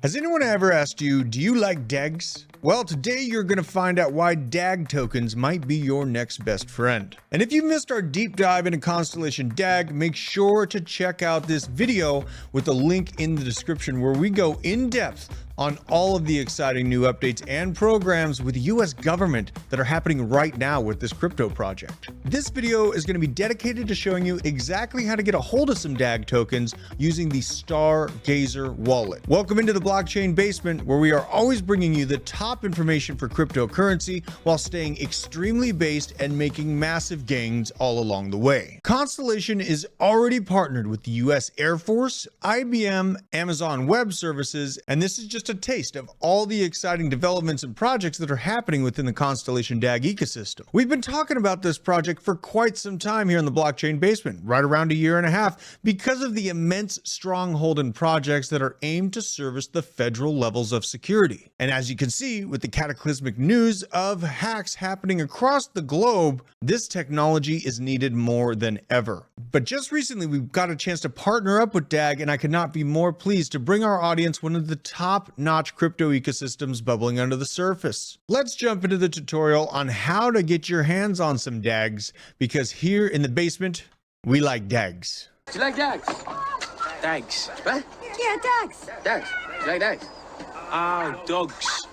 Has anyone ever asked you, do you like DAGs? Well, today you're going to find out why DAG tokens might be your next best friend. And if you missed our deep dive into Constellation DAG, make sure to check out this video with the link in the description where we go in depth on all of the exciting new updates and programs with the US government that are happening right now with this crypto project. This video is going to be dedicated to showing you exactly how to get a hold of some DAG tokens using the Stargazer Wallet. Welcome into the blockchain basement, where we are always bringing you the top information for cryptocurrency while staying extremely based and making massive gains all along the way. Constellation is already partnered with the US Air Force, IBM, Amazon Web Services, and this is just a taste of all the exciting developments and projects that are happening within the Constellation DAG ecosystem. We've been talking about this project for quite some time here in the blockchain basement, right around a year and a half, because of the immense stronghold in projects that are aimed to service the federal levels of security. And as you can see, with the cataclysmic news of hacks happening across the globe, this technology is needed more than ever. But just recently, we've got a chance to partner up with DAG, and I could not be more pleased to bring our audience one of the top-notch crypto ecosystems bubbling under the surface. Let's jump into the tutorial on how to get your hands on some DAGs, because here in the basement, we like DAGs. Do you like DAGs? Dags. What? Yeah, DAGs. DAGs. Do you like DAGs? Oh, dogs.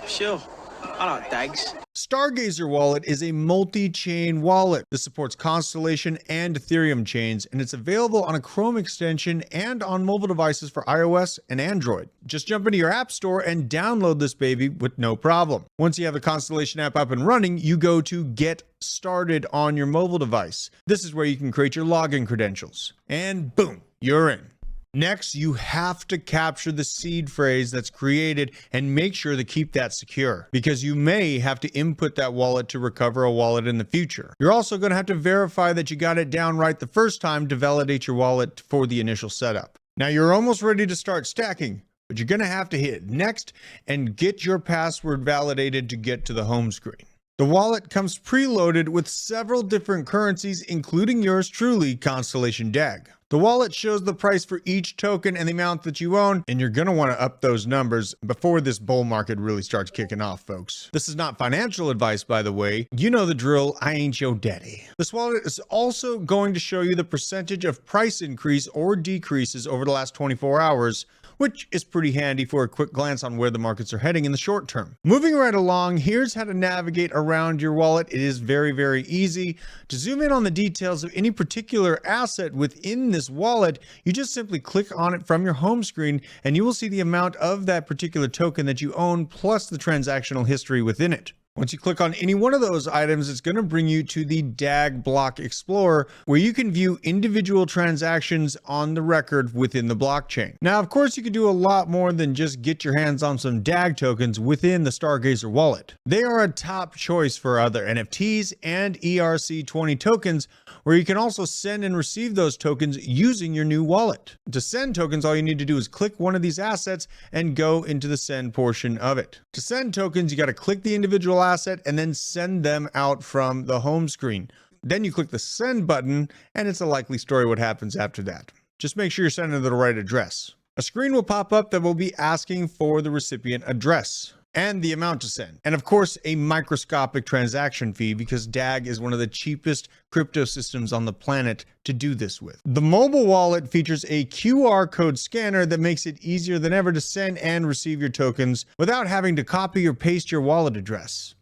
Sure. I like dags. Stargazer Wallet is a multi-chain wallet that supports Constellation and Ethereum chains, and it's available on a Chrome extension and on mobile devices for iOS and Android. Just jump into your app store and download this baby with no problem. Once you have the Constellation app up and running, you go to Get Started on your mobile device. This is where you can create your login credentials. And boom, you're in. Next, you have to capture the seed phrase that's created and make sure to keep that secure, because you may have to input that wallet to recover a wallet in the future. You're also going to have to verify that you got it down right the first time to validate your wallet for the initial setup. Now you're almost ready to start stacking, but you're going to have to hit next and get your password validated to get to the home screen. The wallet comes preloaded with several different currencies, including yours truly, Constellation DAG. The wallet shows the price for each token and the amount that you own, and you're going to want to up those numbers before this bull market really starts kicking off, folks. This is not financial advice, by the way. You know the drill. I ain't your daddy. This wallet is also going to show you the percentage of price increase or decreases over the last 24 hours, which is pretty handy for a quick glance on where the markets are heading in the short term. Moving right along, here's how to navigate around your wallet. It is very, very easy. To zoom in on the details of any particular asset within this wallet, you just simply click on it from your home screen and you will see the amount of that particular token that you own plus the transactional history within it. Once you click on any one of those items, it's going to bring you to the DAG Block Explorer, where you can view individual transactions on the record within the blockchain. Now, of course, you can do a lot more than just get your hands on some DAG tokens within the Stargazer wallet. They are a top choice for other NFTs and ERC20 tokens, where you can also send and receive those tokens using your new wallet. To send tokens, all you need to do is click one of these assets and go into the send portion of it. To send tokens, you got to click the individual asset and then send them out from the home screen. Then you click the send button, and it's a likely story what happens after that. Just make sure you're sending to the right address. A screen will pop up that will be asking for the recipient address and the amount to send. And of course, a microscopic transaction fee, because DAG is one of the cheapest crypto systems on the planet to do this with. The mobile wallet features a QR code scanner that makes it easier than ever to send and receive your tokens without having to copy or paste your wallet address.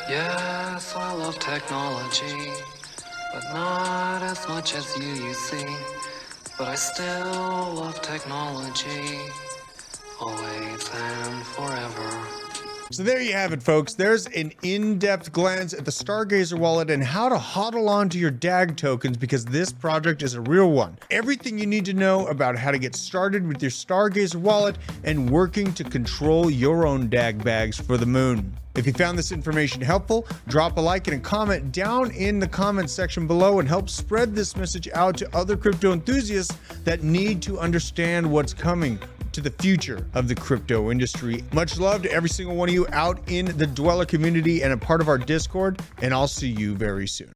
Yes, I love technology, but not as much as you see. But I still love technology, always and forever. So there you have it, folks. There's an in-depth glance at the Stargazer wallet and how to hodl onto your DAG tokens, because this project is a real one. Everything you need to know about how to get started with your Stargazer wallet and working to control your own DAG bags for the moon. If you found this information helpful, drop a like and a comment down in the comment section below and help spread this message out to other crypto enthusiasts that need to understand what's coming to the future of the crypto industry. Much love to every single one of you out in the Dweller community and a part of our Discord, and I'll see you very soon.